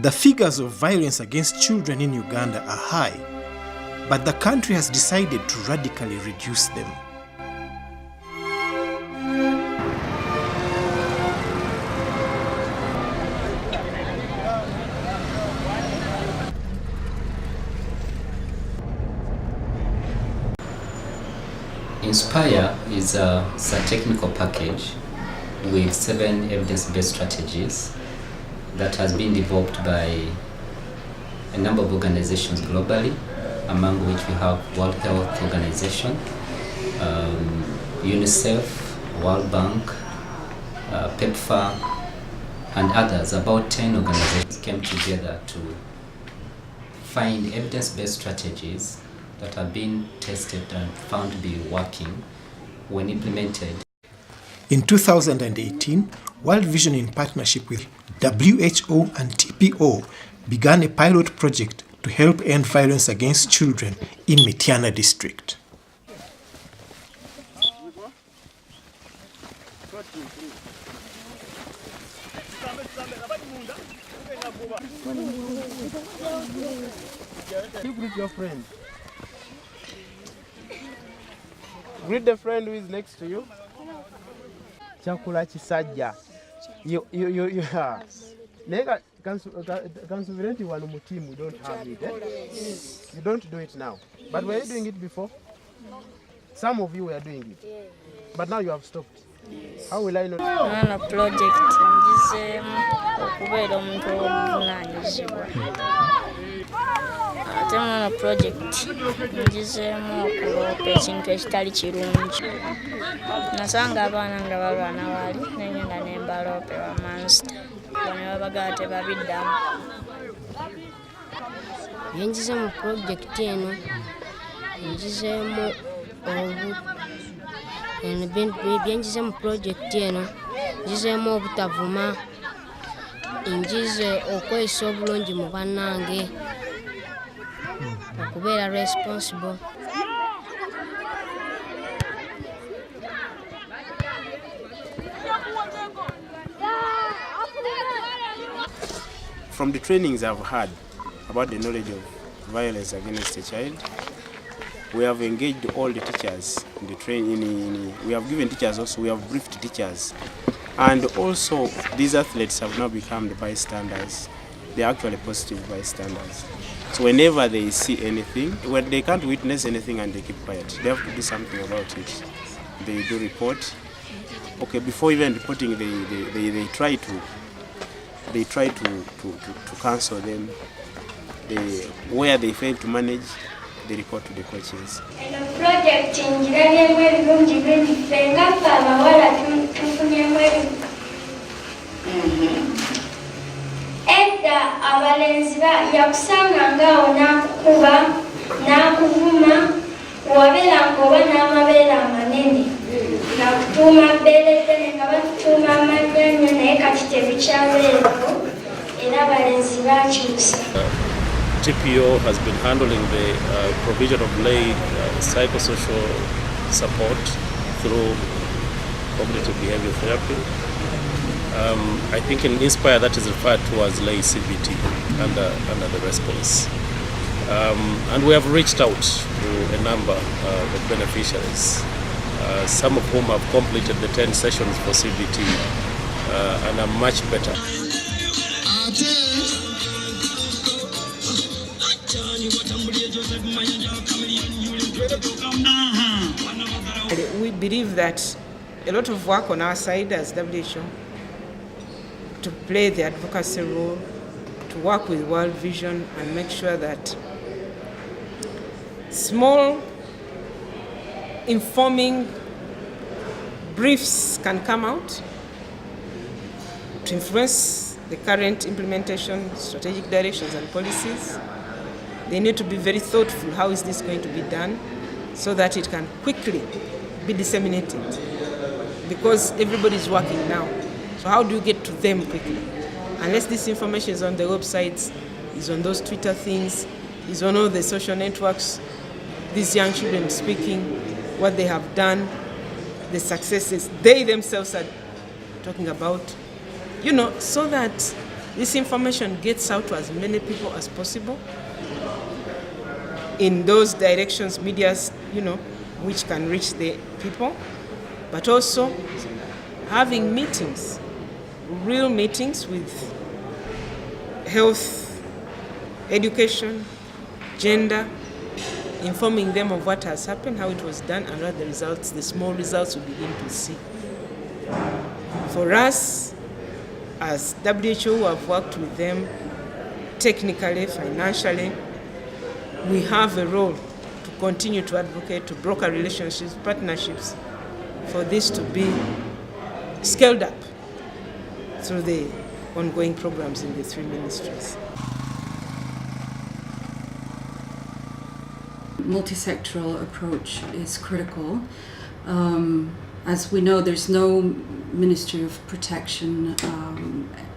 The figures of violence against children in Uganda are high, but the country has decided to radically reduce them. Inspire is a technical package with 7 evidence-based strategies that has been developed by a number of organizations globally, among which we have World Health Organization, UNICEF, World Bank, PEPFAR, and others. About 10 organizations came together to find evidence-based strategies that have been tested and found to be working when implemented. In 2018, World Vision, in partnership with WHO and TPO, began a pilot project to help end violence against children in Mityana district. You greet your friend. Greet the friend who is next to you. Chakula chisajja. You Nega consumerenti wanu mutimu, we don't have it. You don't do it now. But were you doing it before? Some of you were doing it. But now you have stopped. How will I know? On a project okubeera omuntu obuvunaanyizibwa. Ate on a project ngizeemu okuloopa ekintu ekitali kirungi. Nasanga abaana nga balwana wali nengenda ne mbaloopa monster. Bano babagaa tebabiddamu. Byenjize mu project eno ngizeemu byenjize mu project eno ngizeemu obutavuma, ngize okweyisa obulungi mu bannange, okubeera responsible. From the trainings I've had about the knowledge of violence against a child, we have engaged all the teachers in the training. We have given teachers also, we have briefed teachers. And also, these athletes have now become the bystanders. They are actually positive bystanders. So whenever they see anything, when they can't witness anything and they keep quiet, they have to do something about it. They do report. Okay, before even reporting, they try to counsel them. Where they fail to manage, they report to the coaches. Project ngirabyemu ebirungi bingi ffe nga ffe abawala tufunyemu edda abalenzi yakusanga ngaawo n'akukuba n'akuvuma wabeera ng'oba n'amabeere amanene nakutuuma bbeere ddene nga batutuuma amannya nnyo naye kati tebikyabeerawo era abalenzi baakyusa. TPO has been handling the provision of lay psychosocial support through cognitive behavior therapy. I think in Inspire that is referred to as lay CBT under the response. And we have reached out to a number of beneficiaries, some of whom have completed the 10 sessions for CBT and are much better. We believe that a lot of work on our side as WHO to play the advocacy role, to work with World Vision and make sure that small informing briefs can come out to influence the current implementation, strategic directions and policies. They need to be very thoughtful. How is this going to be done so that it can quickly be disseminated? Because everybody is working now. So how do you get to them quickly? Unless this information is on the websites, is on those Twitter things, is on all the social networks, these young children speaking, what they have done, the successes they themselves are talking about, so that this information gets out to as many people as possible in those directions, medias, which can reach the people, but also having meetings, real meetings with health, education, gender, informing them of what has happened, how it was done, and what the results, the small results we begin to see. For us, as WHO, who have worked with them technically, financially, we have a role to continue to advocate, to broker relationships, partnerships, for this to be scaled up through the ongoing programs in the 3 ministries. Multi-sectoral approach is critical. As we know, there's no Ministry of Protection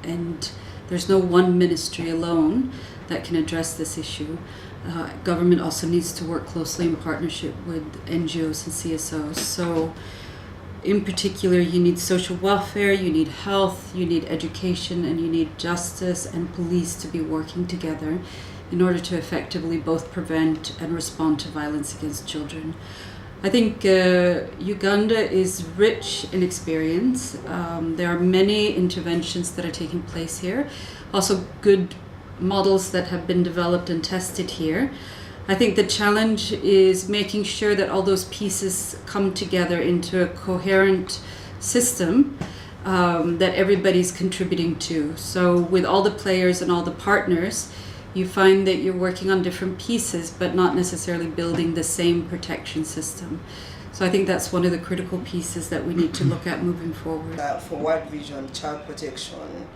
and there's no one ministry alone that can address this issue. Government also needs to work closely in partnership with NGOs and CSOs. So in particular, you need social welfare, you need health, you need education, and you need justice and police to be working together in order to effectively both prevent and respond to violence against children. I think Uganda is rich in experience. There are many interventions that are taking place here, also good models that have been developed and tested here. I think the challenge is making sure that all those pieces come together into a coherent system that everybody's contributing to. So with all the players and all the partners, you find that you're working on different pieces, but not necessarily building the same protection system. So I think that's one of the critical pieces that we need to look at moving forward. For World Vision, child protection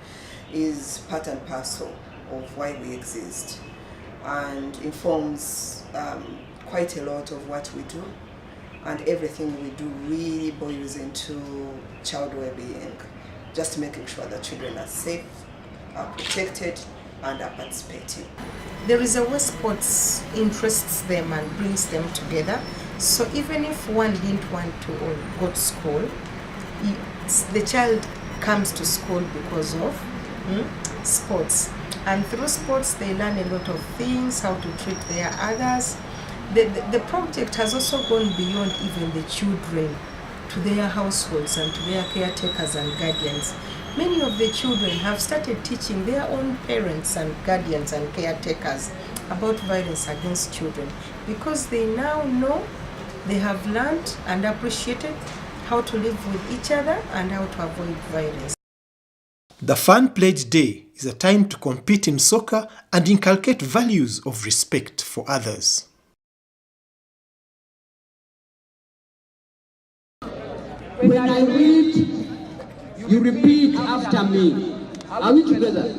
is part and parcel of why we exist, and informs quite a lot of what we do, and everything we do really boils into child well-being, just making sure that children are safe, are protected, and are participating. There is a way sports interests them and brings them together. So even if one didn't want to go to school, the child comes to school because of sports. And through sports, they learn a lot of things, how to treat their others. The project has also gone beyond even the children, to their households and to their caretakers and guardians. Many of the children have started teaching their own parents and guardians and caretakers about violence against children, because they now know, they have learned and appreciated how to live with each other and how to avoid violence. The Fun Pledge Day is a time to compete in soccer and inculcate values of respect for others. When I read, you repeat after me. Are we together?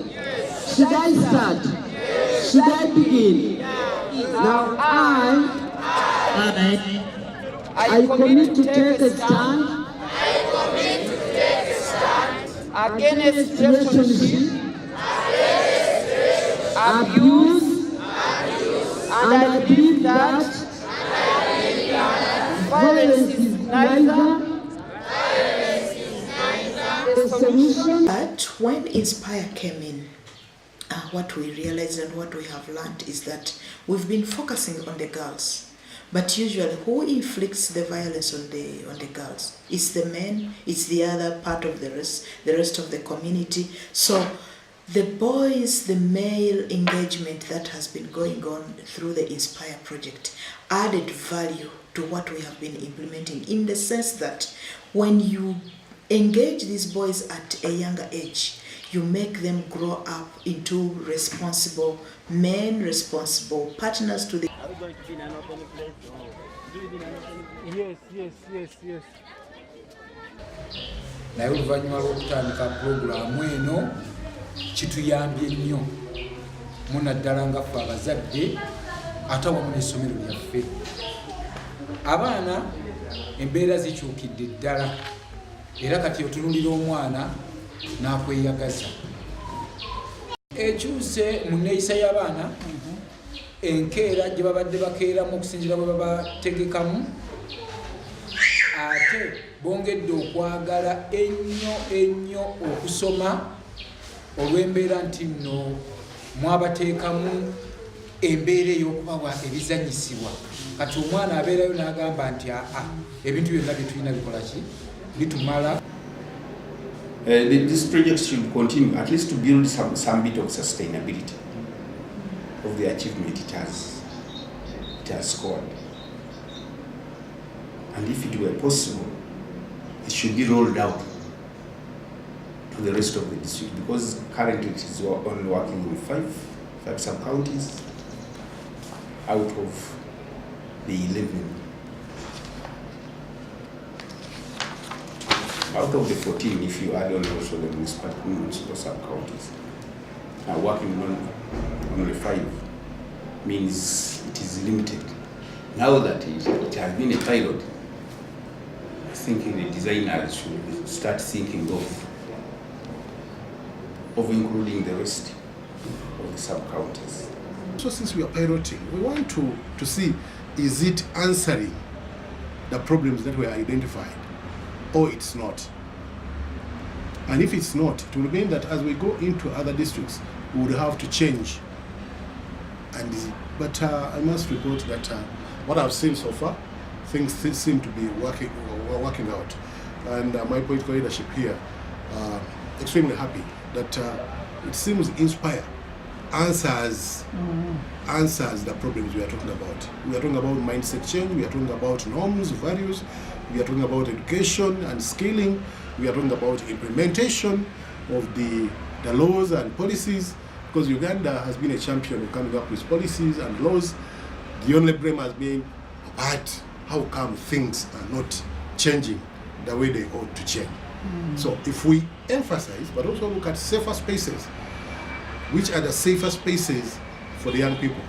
Should I start? Should I begin? Now I commit to take a stand against relationship, abuse, and I believe that violence is neither a solution. But when Inspire came in, what we realized and what we have learned is that we've been focusing on the girls. But usually, who inflicts the violence on the girls? It's the men, it's the other part of the rest of the community. So the boys, the male engagement that has been going on through the Inspire project added value to what we have been implementing, in the sense that when you engage these boys at a younger age, you make them grow up into responsible men, responsible partners to the... Yes. Naye oluvannyuma lw'okutandika pulogulaamu eno kituyambye nnyo munaddala nga ffe abazadde ate wamu n'essomero lyaffe. Abaana embeera zikyukidde ddala, era kati otunulira omwana n'akweyagaza. Ekyuse mu nneeyisa y'abaana, enkeera gye babadde bakeeramu okusinziira bwe babategekamu, ate bongedde okwagala ennyo okusoma olw'embeera nti nno mwabateekamu embeera ey'okubawa ebizanyisibwa kati omwana abeerayo n'agamba nti ebintu byonna byetulina bikola ki bitumala. This project should continue at least to build some bit of sustainability of the achievement it has scored. And if it were possible, it should be rolled out to the rest of the district, because currently it is only working in five sub-counties out of the 11. Out of the 14, if you add on also the municipal sub-counties, working on only 5 means it is limited. Now that it has been a pilot, I think the designers should start thinking of including the rest of the sub-counties. So since we are piloting, we want to see, is it answering the problems that were identified, or it's not? And if it's not, it will mean that as we go into other districts, we would have to change. But I must report that what I've seen so far, things seem to be working out. And my political leadership here, extremely happy that it seems inspire answers the problems we are talking about. We are talking about mindset change, we are talking about norms, values, we are talking about education and skilling, we are talking about implementation of the laws and policies, because Uganda has been a champion of coming up with policies and laws. The only blame has been about how come things are not changing the way they ought to change. So if we emphasize, but also look at safer spaces, which are the safer spaces for the young people?